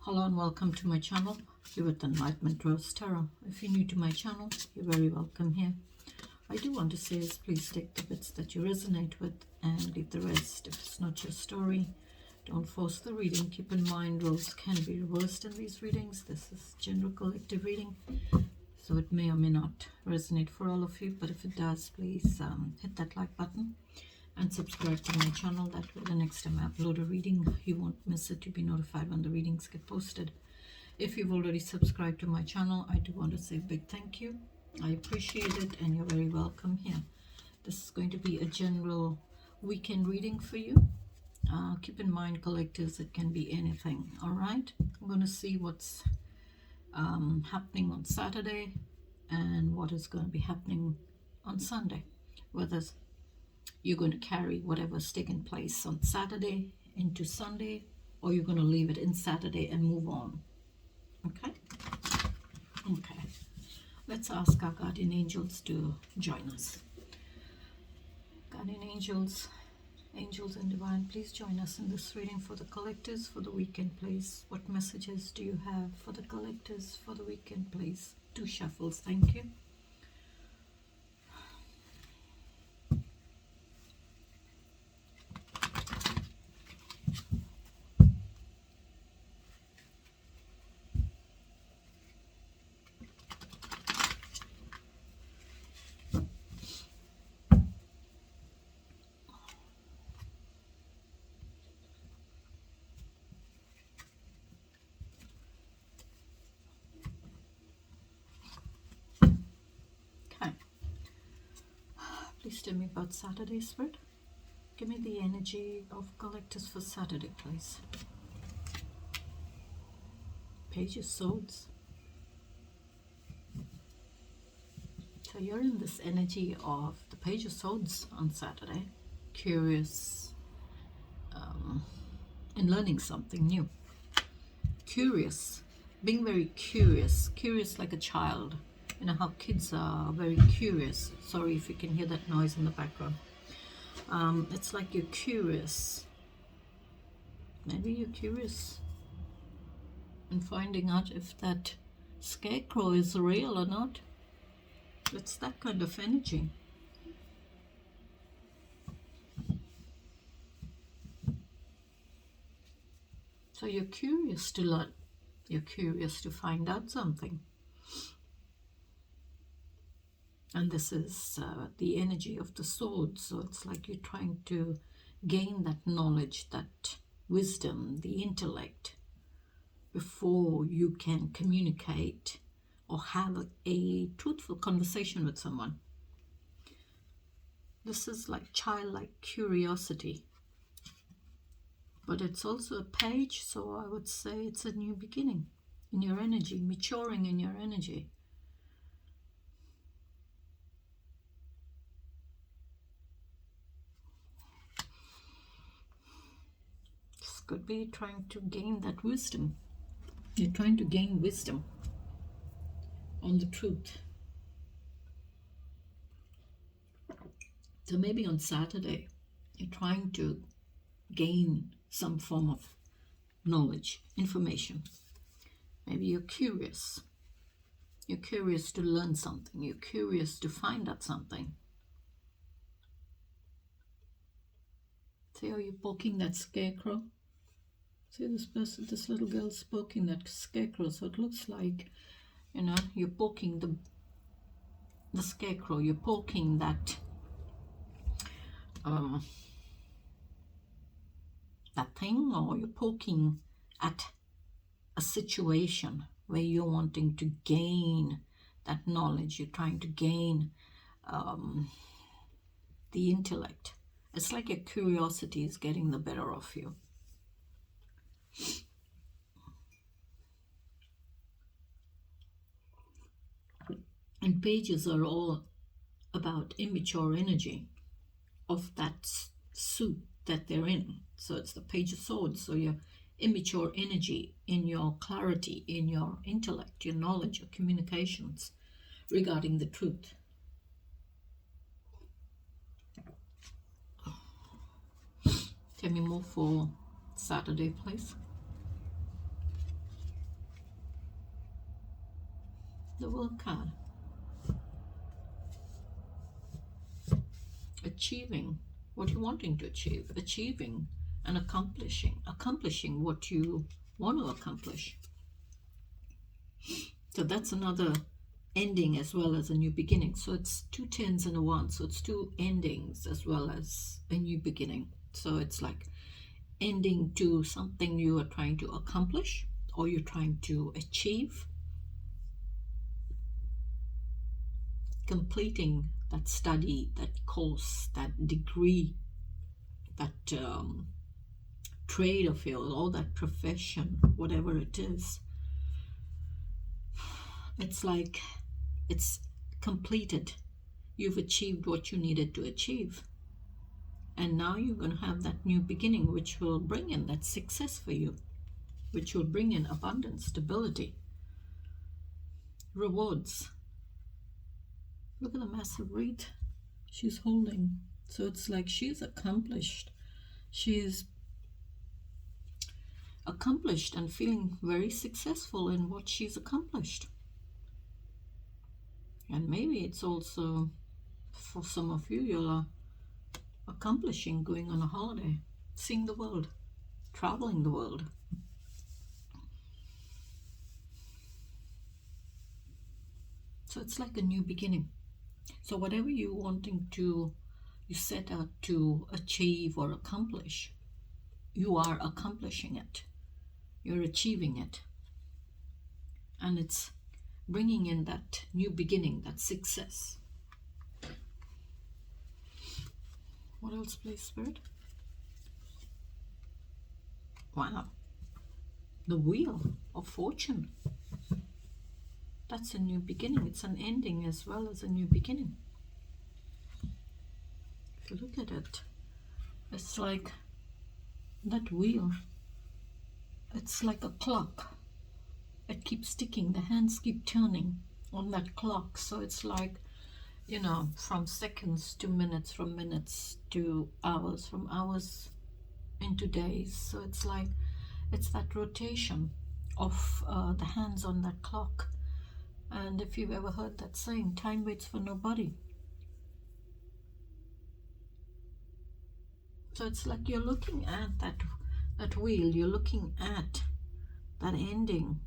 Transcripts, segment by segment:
Hello and welcome to my channel. You're with Enlightenment Rose Tarot. If you're new to my channel, you're very welcome here. I do want to say is please take the bits that you resonate with and leave the rest. If it's not your story, don't force the reading. Keep in mind roles can be reversed in these readings. This is general collective reading, so it may or may not resonate for all of you, but if it does, please hit that like button and subscribe to my channel. That way the next time I upload a reading, you won't miss it. You'll be notified when the readings get posted. If you've already subscribed to my channel, I do want to say a big thank you. I appreciate it and you're very welcome here. This is going to be a general weekend reading for you. Keep in mind, collectors, it can be anything. All right, I'm going to see what's happening on Saturday and what is going to be happening on Sunday. Whether you're going to carry whatever's taking place on Saturday into Sunday, or you're going to leave it in Saturday and move on. Okay? Okay. Let's ask our guardian angels to join us. Guardian angels, angels and divine, please join us in this reading for the collectors for the weekend, please. What messages do you have for the collectors for the weekend, please? 2 shuffles, thank you. Okay. Please tell me about Saturday, Spirit. Give me the energy of collectors for Saturday, please. Page of Swords. So you're in this energy of the Page of Swords on Saturday. Curious and learning something new. Curious. Being very curious. Curious like a child. You know how kids are very curious. Sorry if you can hear that noise in the background. It's like you're curious. Maybe you're curious in finding out if that scarecrow is real or not. It's that kind of energy. So you're curious to learn. You're curious to find out something. And this is the energy of the sword. So it's like you're trying to gain that knowledge, that wisdom, the intellect, before you can communicate or have a truthful conversation with someone. This is like childlike curiosity. But it's also a page, so I would say it's a new beginning in your energy, maturing in your energy. This could be trying to gain that wisdom. You're trying to gain wisdom on the truth. So maybe on Saturday, you're trying to gain some form of knowledge, information. Maybe you're curious. You're curious to learn something. You're curious to find out something. See how you're poking that scarecrow? See this person, this little girl's poking that scarecrow. So it looks like, you know, you're poking the scarecrow. You're poking that that thing, or you're poking at a situation where you're wanting to gain that knowledge. You're trying to gain the intellect. It's like your curiosity is getting the better of you. And pages are all about immature energy of that suit that they're in. So it's the Page of Swords. So your immature energy in your clarity, in your intellect, your knowledge, your communications regarding the truth. Tell me more for Saturday, please. The World card. Achieving what you're wanting to achieve. Achieving and accomplishing. Accomplishing what you want to accomplish. So that's another ending as well as a new beginning. So it's 2 tens and a 1. So it's 2 endings as well as a new beginning. So it's like ending to something you are trying to accomplish or you're trying to achieve. Completing that study, that course, that degree, that trade of yours, or that profession, whatever it is. It's like it's completed. You've achieved what you needed to achieve. And now you're going to have that new beginning, which will bring in that success for you, which will bring in abundance, stability, rewards. Look at the massive wreath she's holding. So it's like she's accomplished. She's accomplished and feeling very successful in what she's accomplished. And maybe it's also, for some of you, you're accomplishing going on a holiday, seeing the world, traveling the world. So it's like a new beginning. So whatever you set out to achieve or accomplish, you are accomplishing it. You're achieving it. And it's bringing in that new beginning, that success. What else, please, Spirit? Wow. The Wheel of Fortune. That's a new beginning. It's an ending as well as a new beginning. If you look at it, it's like that wheel. It's like a clock. It keeps ticking. The hands keep turning on that clock. So it's like, from seconds to minutes, from minutes to hours, from hours into days. So it's like, it's that rotation of the hands on that clock. And if you've ever heard that saying, time waits for nobody. So it's like you're looking at that wheel, you're looking at that ending.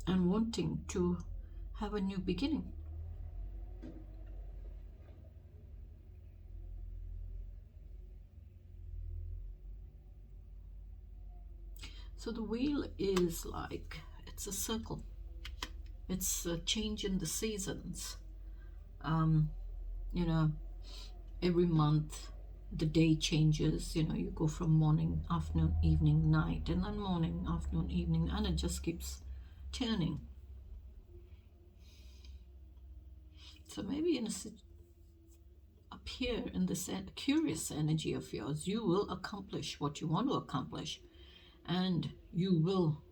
And wanting to have a new beginning. So the wheel is like, it's a circle. It's a change in the seasons. Every month the day changes. You go from morning, afternoon, evening, night, and then morning, afternoon, evening, and it just keeps turning. So maybe up here in this curious energy of yours, you will accomplish what you want to accomplish, and you will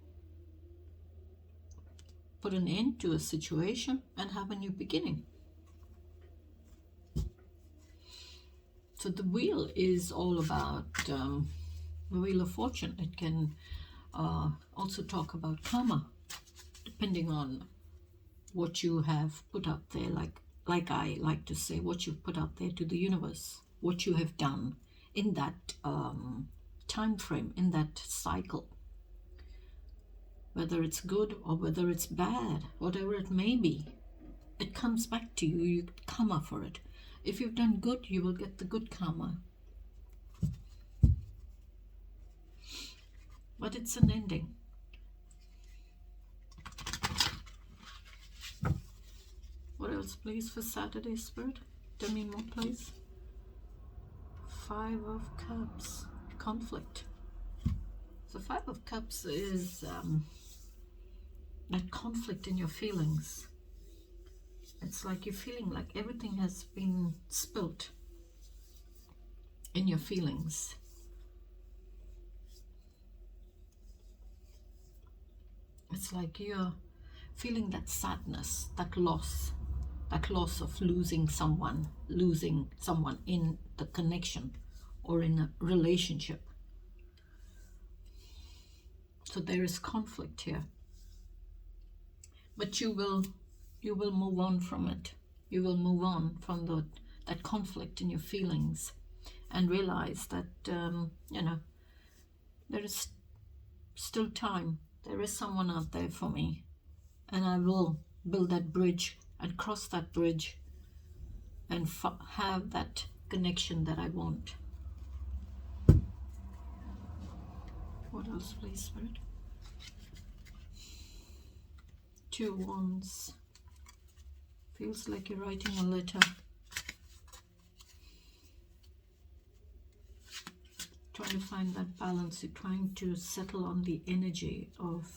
put an end to a situation and have a new beginning. So the wheel is all about the Wheel of Fortune. It can also talk about karma, depending on what you have put out there, like I like to say, what you've put out there to the universe, what you have done in that time frame, in that cycle. Whether it's good or whether it's bad, whatever it may be, it comes back to you. You get karma for it. If you've done good, you will get the good karma. But it's an ending. What else, please, for Saturday, Spirit? Tell me more, please. 5 of Cups. Conflict. So 5 of Cups is that conflict in your feelings. It's like you're feeling like everything has been spilt in your feelings. It's like you're feeling that sadness, that loss of losing someone in the connection or in a relationship. So there is conflict here. But you will move on from it. You will move on from that conflict in your feelings and realize that, there is still time. There is someone out there for me. And I will build that bridge and cross that bridge and have that connection that I want. What else, please, Spirit? 2 Wands. Feels like you're writing a letter. Trying to find that balance. You're trying to settle on the energy of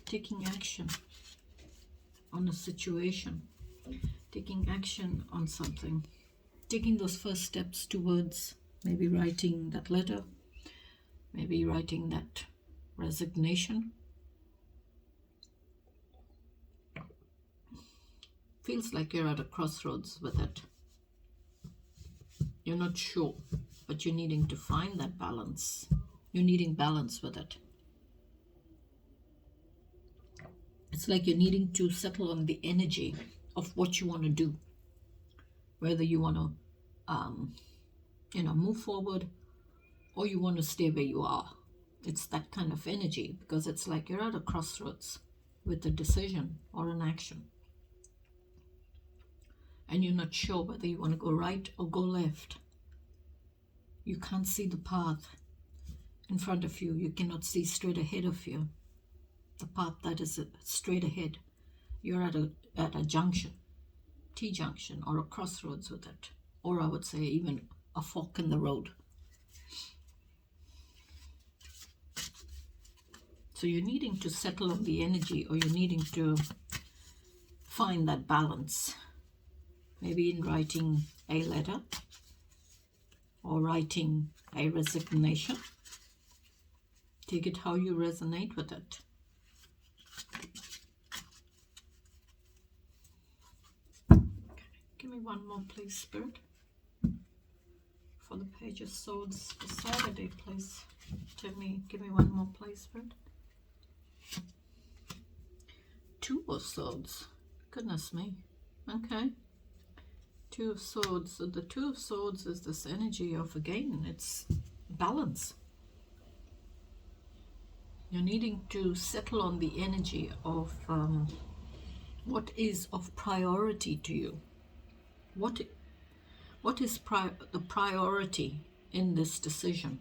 taking action on a situation, taking action on something, taking those first steps towards maybe writing that letter, maybe writing that resignation. Feels like you're at a crossroads with it. You're not sure, but you're needing to find that balance. You're needing balance with it. It's like you're needing to settle on the energy of what you want to do. Whether you want to, move forward or you want to stay where you are. It's that kind of energy because it's like you're at a crossroads with a decision or an action. And you're not sure whether you want to go right or go left. You can't see the path in front of you. You cannot see straight ahead of you. The path that is straight ahead. You're at a junction, T-junction, or a crossroads with it. Or I would say even a fork in the road. So you're needing to settle on the energy, or you're needing to find that balance. Maybe in writing a letter or writing a resignation. Take it how you resonate with it. Okay. Give me one more, please, Spirit. For the Page of Swords for Saturday, please. Give me one more, please, Spirit. 2 of Swords. Goodness me. Okay. 2 of Swords. So the 2 of Swords is this energy of, again, it's balance. You're needing to settle on the energy of what is of priority to you. What is the priority in this decision?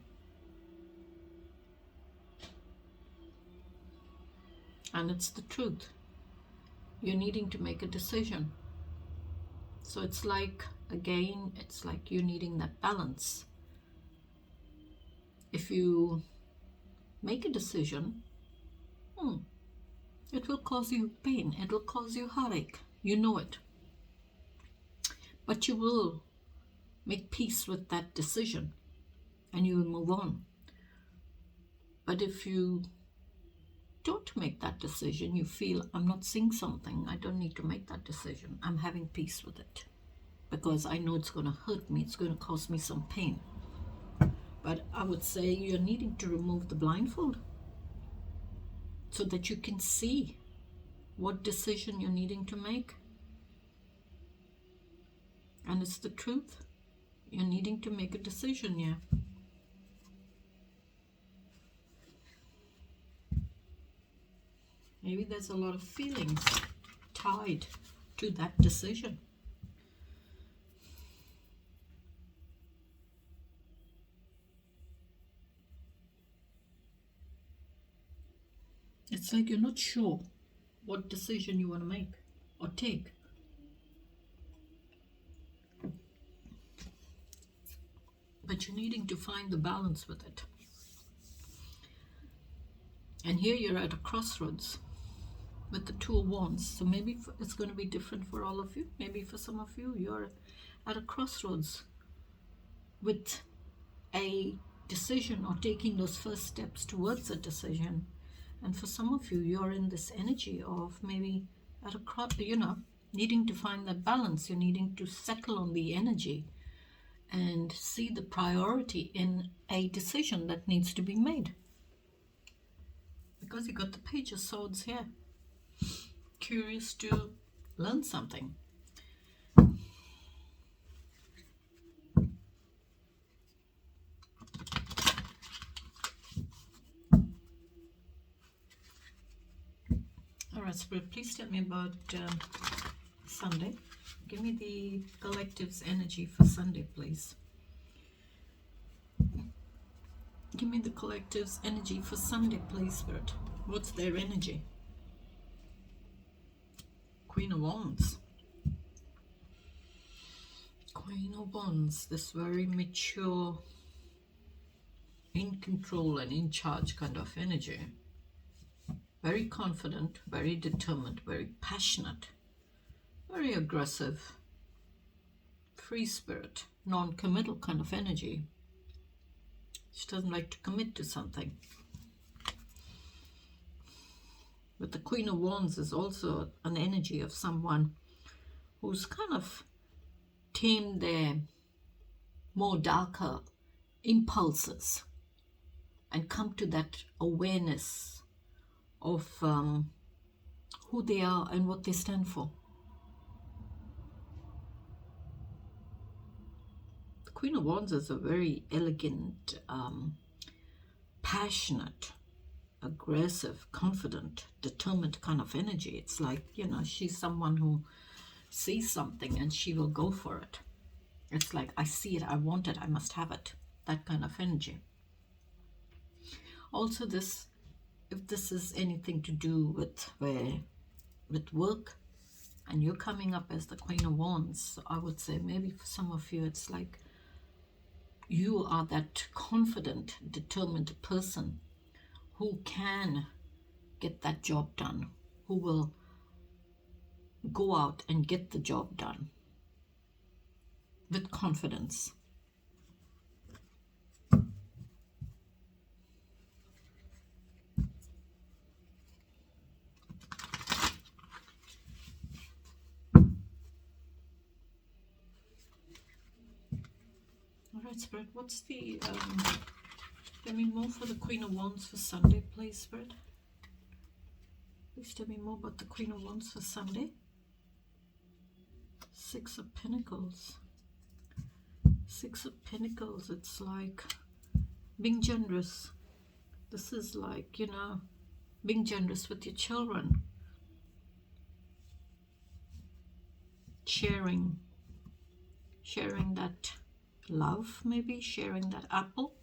And it's the truth. You're needing to make a decision. So it's like, again, it's like you're needing that balance. If you make a decision, it will cause you pain. It will cause you heartache. You know it. But you will make peace with that decision and you will move on. But if you don't make that decision, you feel, I'm not seeing something, I don't need to make that decision. I'm having peace with it because I know it's going to hurt me. It's going to cause me some pain. But I would say you're needing to remove the blindfold so that you can see what decision you're needing to make. And it's the truth. You're needing to make a decision here. Maybe there's a lot of feelings tied to that decision. It's like you're not sure what decision you want to make or take. But you're needing to find the balance with it. And here you're at a crossroads with the 2 of Wands. So maybe it's going to be different for all of you. Maybe for some of you, you're at a crossroads with a decision or taking those first steps towards a decision. And for some of you, you're in this energy of maybe at a needing to find that balance. You're needing to settle on the energy and see the priority in a decision that needs to be made. because you got the Page of Swords here. Curious to learn something. Alright, Spirit, please tell me about Sunday. Give me the collective's energy for Sunday, please. Give me the collective's energy for Sunday, please, Spirit. What's their energy? Queen of Wands. Queen of Wands, this very mature, in control and in charge kind of energy. Very confident, very determined, very passionate, very aggressive, free spirit, non-committal kind of energy. She doesn't like to commit to something. But the Queen of Wands is also an energy of someone who's kind of tamed their more darker impulses and come to that awareness of who they are and what they stand for. The Queen of Wands is a very elegant, passionate, aggressive, confident, determined kind of energy. It's like, you know, she's someone who sees something and she will go for it. It's like, I see it, I want it, I must have it. That kind of energy. Also, this, if this is anything to do with work, and you're coming up as the Queen of Wands, I would say maybe for some of you it's like you are that confident, determined person who can get that job done, who will go out and get the job done with confidence. Alright, Spirit, what's the, tell me more for the Queen of Wands for Sunday, please, Spirit. Please tell me more about the Queen of Wands for Sunday. Six of Pentacles. Six of Pentacles, it's like being generous. This is like, you know, being generous with your children. Sharing that love, maybe sharing that apple,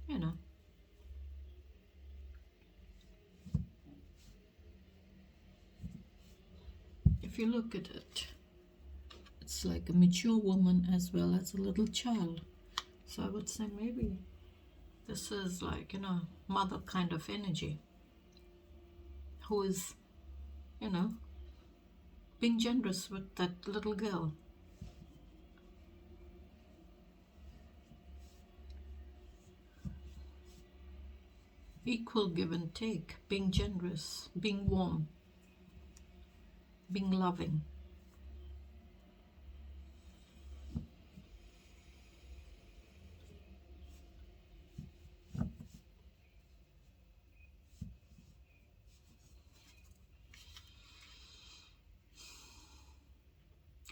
you know. If you look at it, it's like a mature woman as well as a little child. So I would say maybe this is like, you know, mother kind of energy, who is, you know, being generous with that little girl. Equal give and take, being generous, being warm, being loving.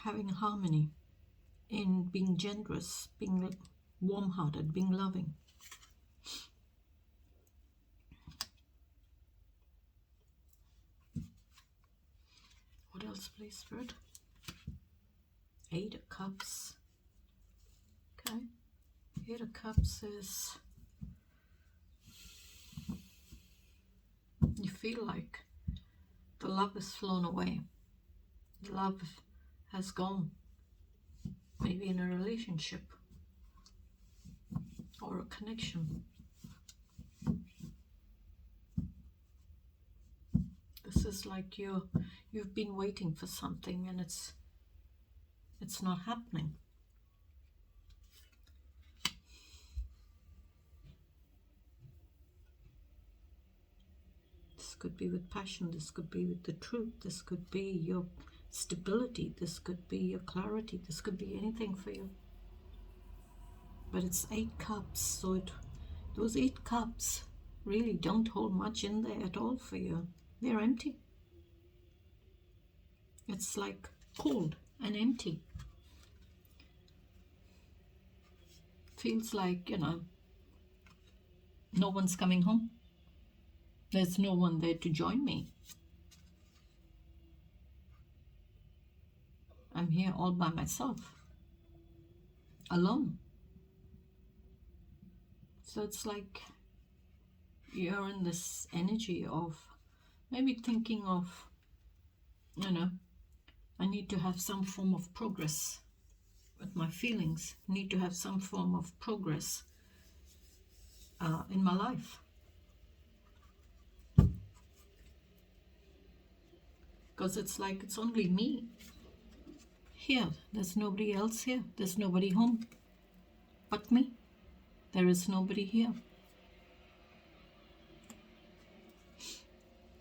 Having harmony in being generous, being warm-hearted, being loving. What else, please, Spirit? Eight of Cups. Okay. Eight of Cups is, you feel like the love has flown away. The love has gone. Maybe in a relationship or a connection. This is like you've been waiting for something and it's not happening. This could be with passion, this could be with the truth, this could be your stability, this could be your clarity, this could be anything for you. But it's 8 cups, so those 8 cups really don't hold much in there at all for you. They're empty. It's like cold and empty. Feels like, no one's coming home. There's no one there to join me. I'm here all by myself, alone. So it's like you're in this energy of maybe thinking of, I need to have some form of progress with my feelings. I need to have some form of progress in my life. Because it's like it's only me here. There's nobody else here. There's nobody home but me. There is nobody here.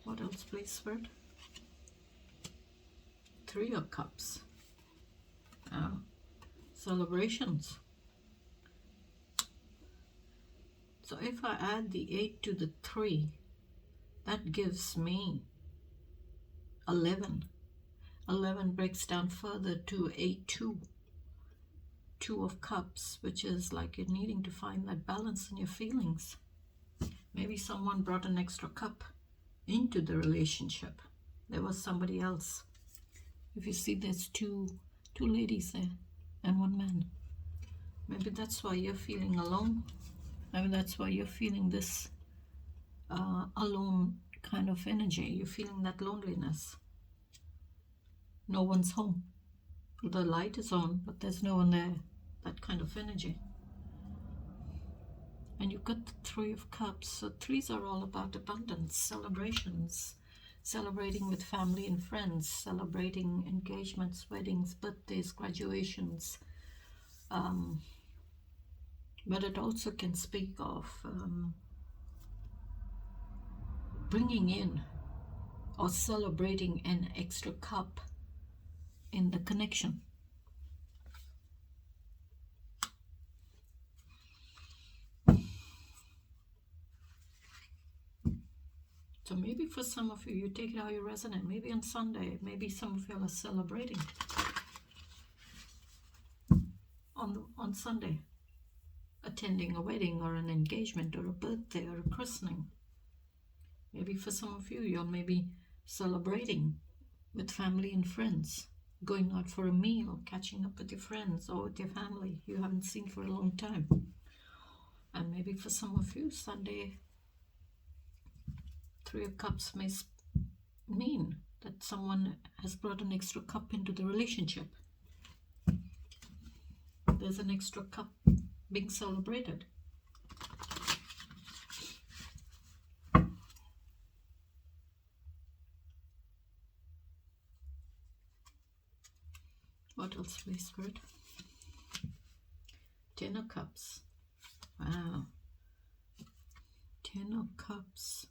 What else, please, Spirit? 3 of Cups. Celebrations. So if I add the 8 to the 3, that gives me 11. 11 breaks down further to 8, 2. 2 of Cups, which is like you're needing to find that balance in your feelings. Maybe someone brought an extra cup into the relationship. There was somebody else. If you see, there's two ladies there and 1 man. Maybe that's why you're feeling alone. Maybe that's why you're feeling this alone kind of energy. You're feeling that loneliness. No one's home. The light is on, but there's no one there. That kind of energy. And you've got the 3 of Cups. So 3s are all about abundance, celebrations, celebrating with family and friends, celebrating engagements, weddings, birthdays, graduations. But it also can speak of bringing in or celebrating an extra cup in the connection. So maybe for some of you, you take it how you resonate. Maybe on Sunday, maybe some of you are celebrating on Sunday, attending a wedding or an engagement or a birthday or a christening. Maybe for some of you, you're maybe celebrating with family and friends, going out for a meal, catching up with your friends or with your family you haven't seen for a long time. And maybe for some of you, Sunday, 3 of Cups may mean that someone has brought an extra cup into the relationship. There's an extra cup being celebrated. What else, please, Spirit? 10 of Cups. Wow. 10 of Cups.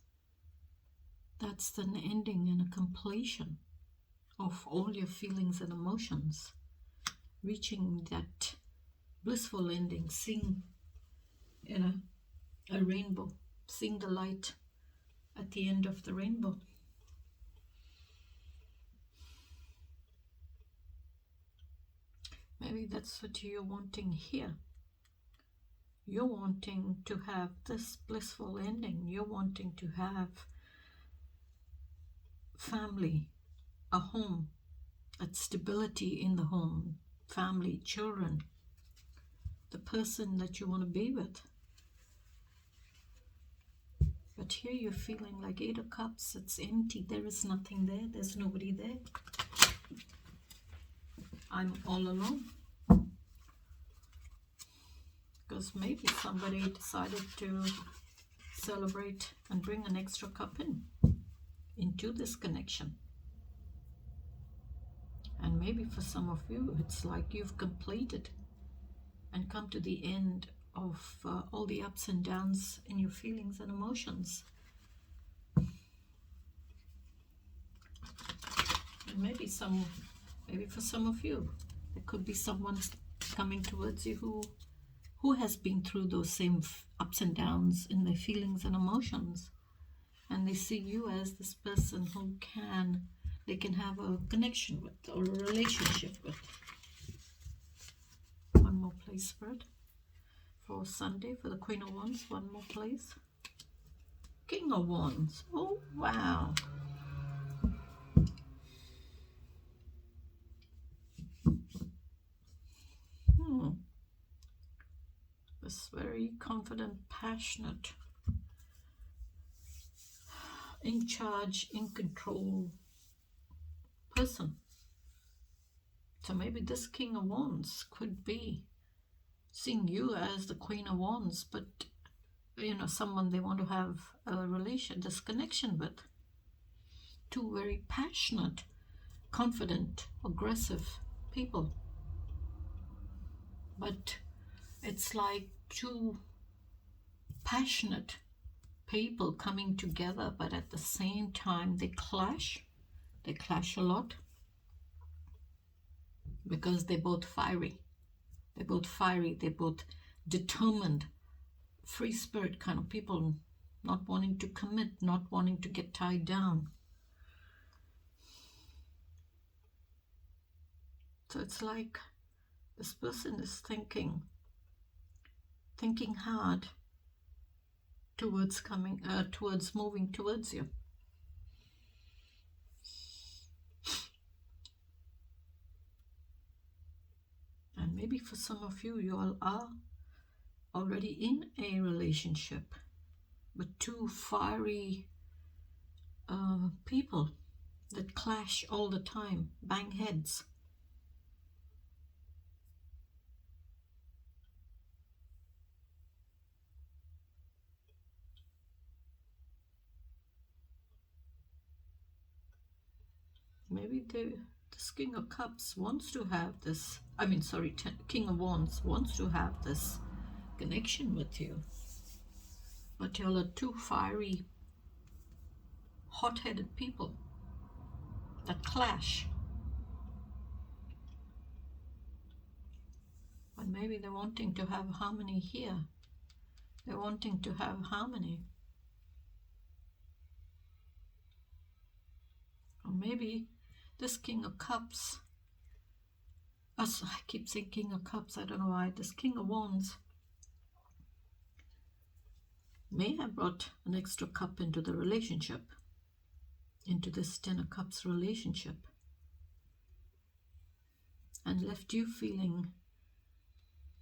That's an ending and a completion of all your feelings and emotions. Reaching that blissful ending, seeing, a rainbow, seeing the light at the end of the rainbow. Maybe that's what you're wanting here. You're wanting to have this blissful ending. You're wanting to have family, a home, that stability in the home, family, children, the person that you want to be with. But here you're feeling like 8 of Cups, it's empty. There is nothing there. There's nobody there. I'm all alone. Because maybe somebody decided to celebrate and bring an extra cup into this connection. And maybe for some of you, it's like you've completed and come to the end of all the ups and downs in your feelings and emotions. And maybe for some of you, there could be someone coming towards you who has been through those same ups and downs in their feelings and emotions, and they see you as this person who they can have a connection with or a relationship with. One more place, Spirit, for Sunday, for the Queen of Wands. One more place. King of Wands. Oh, wow. This very confident, passionate, in charge, in control person. So maybe this King of Wands could be seeing you as the Queen of Wands, but someone they want to have a this connection with. Two very passionate, confident, aggressive people. But it's like two passionate people coming together, but at the same time they clash. They clash a lot because they're both fiery. They're both fiery. They're both determined, free spirit kind of people, not wanting to commit, not wanting to get tied down. So it's like this person is thinking hard towards moving towards you. And maybe for some of you, you all are already in a relationship with two fiery people that clash all the time, bang heads. Maybe this King of Cups wants to have this, King of Wands wants to have this connection with you. But y'all are two fiery, hot-headed people that clash. But maybe they're wanting to have harmony here. They're wanting to have harmony. Or maybe this King of Cups, I keep saying King of Cups, I don't know why, this King of Wands may have brought an extra cup into the relationship, into this Ten of Cups relationship, and left you feeling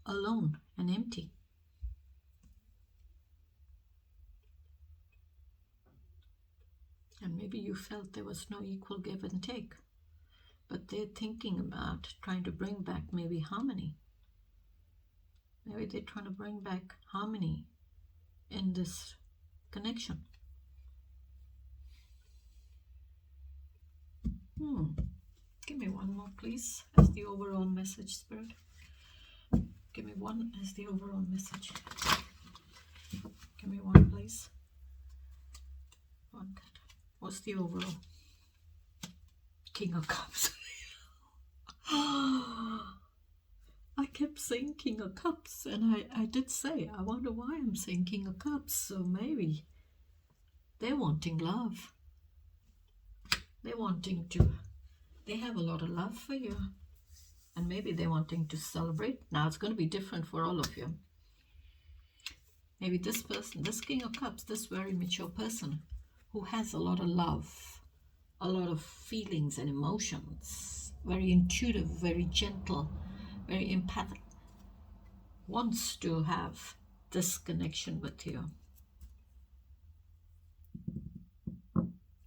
alone and empty. And maybe you felt there was no equal give and take, but they're thinking about trying to bring back maybe harmony. Maybe they're trying to bring back harmony in this connection. Give me one more, please, as the overall message, Spirit. Give me one as the overall message. Give me one, please. One. What's the overall? King of Cups. I kept saying King of Cups, and I did say, I wonder why I'm saying King of Cups. So maybe they're wanting love. They have a lot of love for you. And maybe they're wanting to celebrate. Now it's going to be different for all of you. Maybe this person, this King of Cups, this very mature person who has a lot of love, a lot of feelings and emotions, very intuitive, very gentle, very empathic, wants to have this connection with you.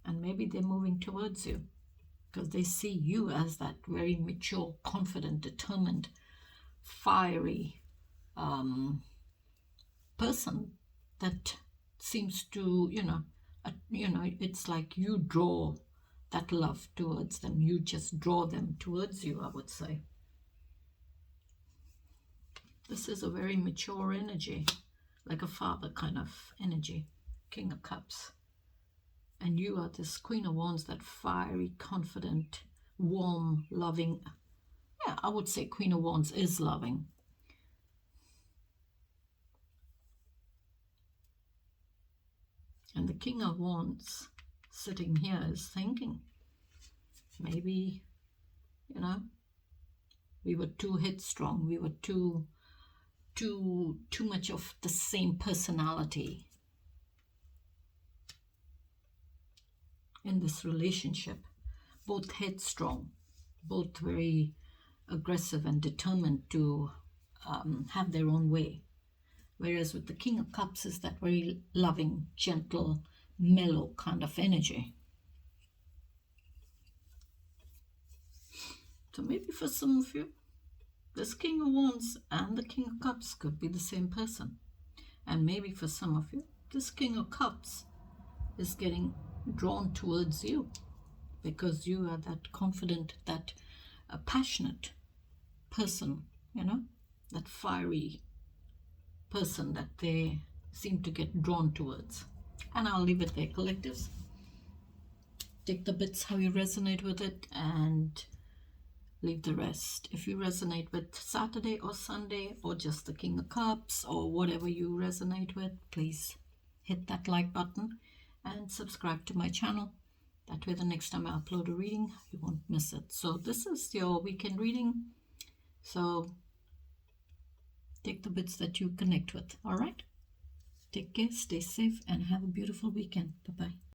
And maybe they're moving towards you because they see you as that very mature, confident, determined, fiery person that seems to, it's like you draw that love towards them. You just draw them towards you, I would say. This is a very mature energy, like a father kind of energy, King of Cups. And you are this Queen of Wands, that fiery, confident, warm, loving. Yeah, I would say Queen of Wands is loving. the King of Wands sitting here is thinking, maybe, you know, we were too headstrong. We were too much of the same personality in this relationship. Both headstrong, both very aggressive and determined to have their own way. Whereas with the King of Cups is that very loving, gentle, mellow kind of energy. So maybe for some of you, this King of Wands and the King of Cups could be the same person. And maybe for some of you, this King of Cups is getting drawn towards you because you are that confident, that passionate person, you know, that fiery person that they seem to get drawn towards. And I'll leave it there, collectives. Take the bits how you resonate with it and leave the rest. If you resonate with Saturday or Sunday or just the King of Cups or whatever you resonate with, please hit that like button and subscribe to my channel. That way the next time I upload a reading, you won't miss it. So this is your weekend reading. So take the bits that you connect with. All right? Take care, stay safe, and have a beautiful weekend. Bye-bye.